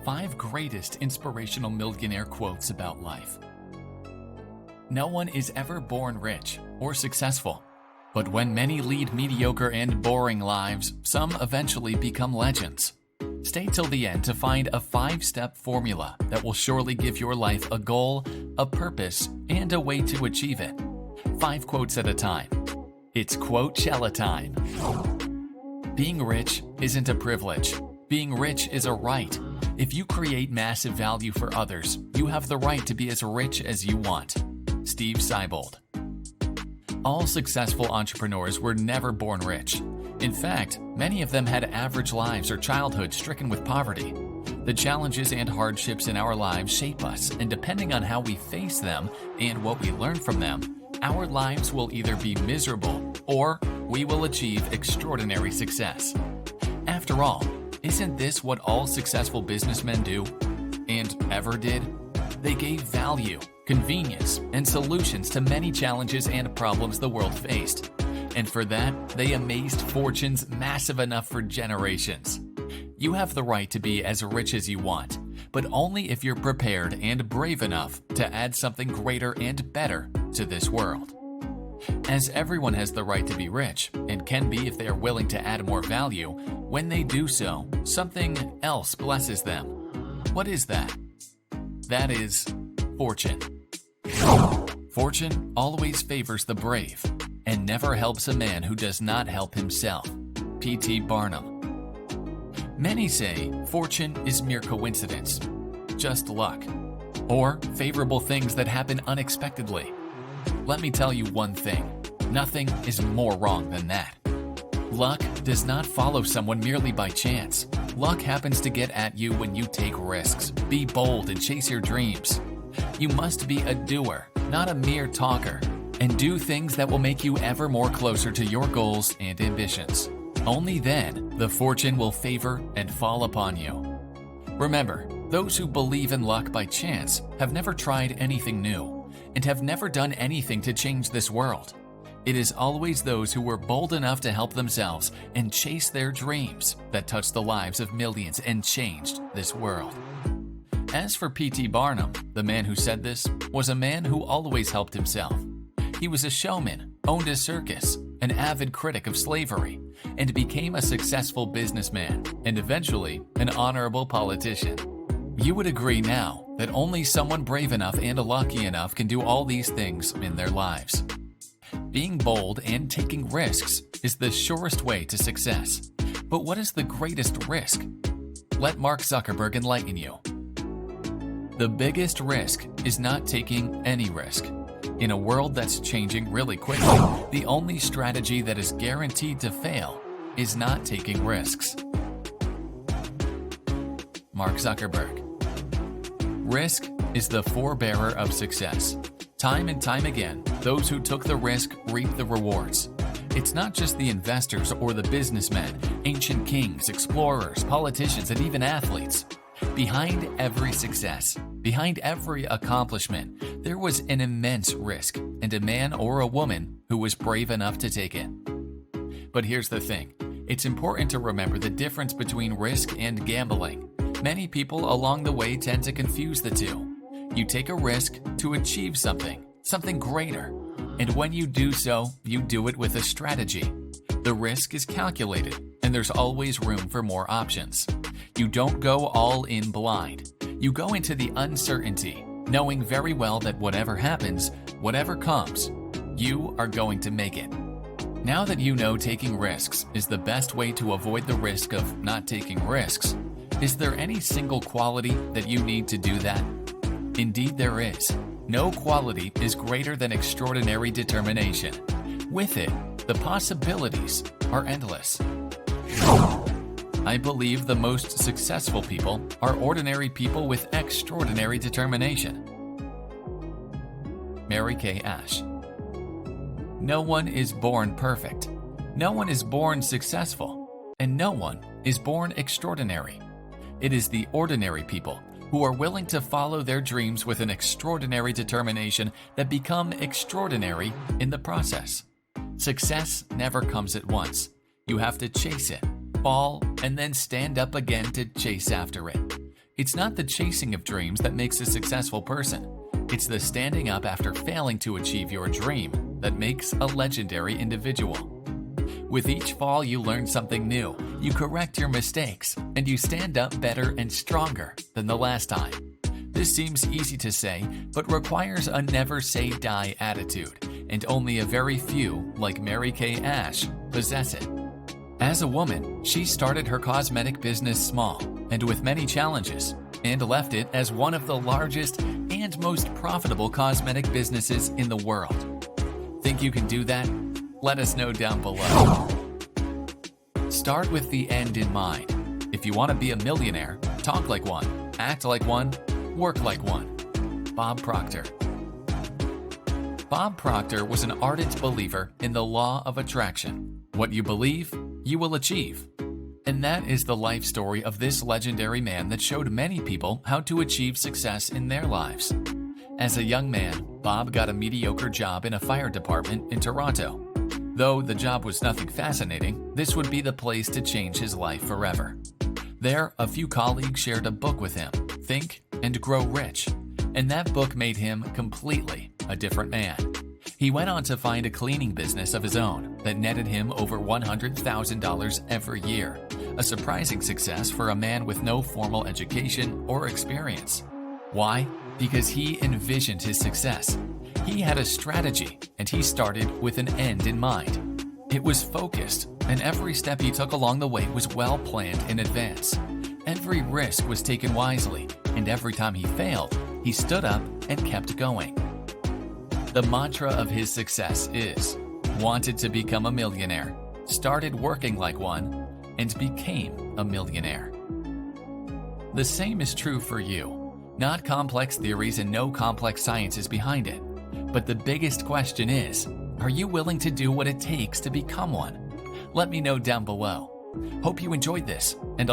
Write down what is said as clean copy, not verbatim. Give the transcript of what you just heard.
5 greatest inspirational millionaire quotes about life. No one is ever born rich or successful, but when many lead mediocre and boring lives, some eventually become legends. Stay till the end to find a 5-step formula that will surely give your life a goal, a purpose, and a way to achieve it. 5 quotes at a time. It's Quote-chella time. Being rich isn't a privilege. Being rich is a right. If you create massive value for others, you have the right to be as rich as you want. Steve Seibold. All successful entrepreneurs were never born rich. In fact, many of them had average lives or childhood stricken with poverty. The challenges and hardships in our lives shape us, and depending on how we face them and what we learn from them, our lives will either be miserable or we will achieve extraordinary success. After all, isn't this what all successful businessmen do and ever did? They gave value, convenience, and solutions to many challenges and problems the world faced. And for that, they amassed fortunes massive enough for generations. You have the right to be as rich as you want, but only if you're prepared and brave enough to add something greater and better to this world. As everyone has the right to be rich, and can be if they are willing to add more value, when they do so, something else blesses them. What is that? That is fortune. Fortune always favors the brave, and never helps a man who does not help himself. P.T. Barnum. Many say fortune is mere coincidence, just luck, or favorable things that happen unexpectedly. Let me tell you one thing, nothing is more wrong than that. Luck does not follow someone merely by chance. Luck happens to get at you when you take risks, be bold, and chase your dreams. You must be a doer, not a mere talker, and do things that will make you ever more closer to your goals and ambitions. Only then, the fortune will favor and fall upon you. Remember, those who believe in luck by chance have never tried anything new, and have never done anything to change this world. It is always those who were bold enough to help themselves and chase their dreams that touched the lives of millions and changed this world. As for P.T. Barnum, the man who said this was a man who always helped himself. He was a showman, owned a circus, an avid critic of slavery, and became a successful businessman and eventually an honorable politician. You would agree now that only someone brave enough and lucky enough can do all these things in their lives. Being bold and taking risks is the surest way to success. But what is the greatest risk? Let Mark Zuckerberg enlighten you. The biggest risk is not taking any risk. In a world that's changing really quickly, the only strategy that is guaranteed to fail is not taking risks. Mark Zuckerberg. Risk is the forebearer of success. Time and time again, those who took the risk reap the rewards. It's not just the investors or the businessmen, ancient kings, explorers, politicians, and even athletes. Behind every success, behind every accomplishment, there was an immense risk, and a man or a woman who was brave enough to take it. But here's the thing. It's important to remember the difference between risk and gambling. Many people along the way tend to confuse the two. You take a risk to achieve something greater. And when you do so, you do it with a strategy. The risk is calculated, and there's always room for more options. You don't go all in blind. You go into the uncertainty, knowing very well that whatever happens, whatever comes, you are going to make it. Now that you know taking risks is the best way to avoid the risk of not taking risks, is there any single quality that you need to do that? Indeed there is. No quality is greater than extraordinary determination. With it, the possibilities are endless. I believe the most successful people are ordinary people with extraordinary determination. Mary Kay Ash. No one is born perfect. No one is born successful. And no one is born extraordinary. It is the ordinary people who are willing to follow their dreams with an extraordinary determination that become extraordinary in the process. Success never comes at once. You have to chase it, fall, and then stand up again to chase after it. It's not the chasing of dreams that makes a successful person. It's the standing up after failing to achieve your dream that makes a legendary individual. With each fall, you learn something new, you correct your mistakes, and you stand up better and stronger than the last time. This seems easy to say, but requires a never-say-die attitude, and only a very few, like Mary Kay Ash, possess it. As a woman, she started her cosmetic business small and with many challenges, and left it as one of the largest and most profitable cosmetic businesses in the world. Think you can do that? Let us know down below. Start with the end in mind. If you want to be a millionaire, talk like one, act like one, work like one. Bob Proctor. Bob Proctor was an ardent believer in the law of attraction. What you believe, you will achieve. And that is the life story of this legendary man that showed many people how to achieve success in their lives. As a young man, Bob got a mediocre job in a fire department in Toronto. Though the job was nothing fascinating, this would be the place to change his life forever. There, a few colleagues shared a book with him, Think and Grow Rich, and that book made him completely a different man. He went on to find a cleaning business of his own that netted him over $100,000 every year, a surprising success for a man with no formal education or experience. Why? Because he envisioned his success. He had a strategy, and he started with an end in mind. It was focused, and every step he took along the way was well planned in advance. Every risk was taken wisely, and every time he failed, he stood up and kept going. The mantra of his success is, wanted to become a millionaire, started working like one, and became a millionaire. The same is true for you. Not complex theories and no complex sciences behind it. But the biggest question is, are you willing to do what it takes to become one? Let me know down below. Hope you enjoyed this, and I'll